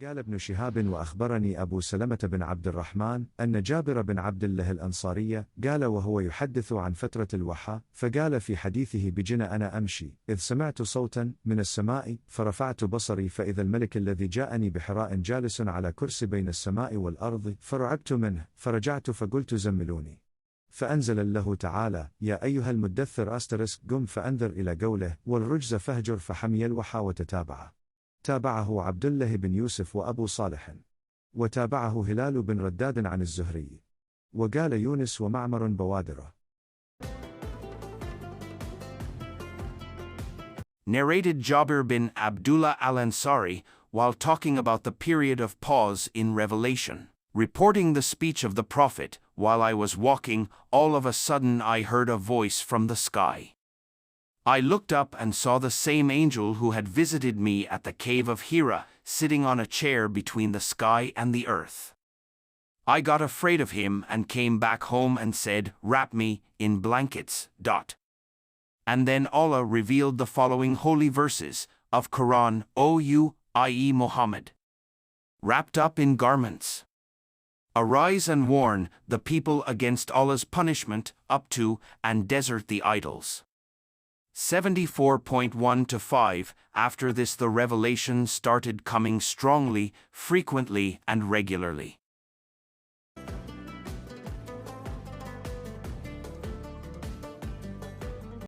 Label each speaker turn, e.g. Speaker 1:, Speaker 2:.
Speaker 1: قال ابن شهاب وأخبرني أبو سلمة بن عبد الرحمن أن جابر بن عبد الله الأنصاري قال وهو يحدث عن فترة الوحى فقال في حديثه بجنى أنا أمشي إذ سمعت صوتا من السماء فرفعت بصري فإذا الملك الذي جاءني بحراء جالس على كرسي بين السماء والأرض فرعبت منه فرجعت فقلت زملوني فأنزل الله تعالى يا أيها المدثر قم فأنذر إلى قوله والرجز فاهجر فحمي الوحى وتتابع. تابعه عبد الله بن يوسف وأبو صالح وتابعه هلال بن رداد عن الزهري وقال يونس ومعمر بوادره.
Speaker 2: Narrated Jabir bin Abdullah al-Ansari while talking about the period of pause in revelation. Reporting the speech of the Prophet, while I was walking, all of a sudden I heard a voice from the sky. I looked up and saw the same angel who had visited me at the cave of Hira, sitting on a chair between the sky and the earth. I got afraid of him and came back home and said, "Wrap me in blankets." And then Allah revealed the following holy verses of Quran, O you, i.e. Muhammad, wrapped up in garments. Arise and warn the people against Allah's punishment, up to, and desert the idols. 74.1-5 After this the revelation started coming strongly, frequently and regularly.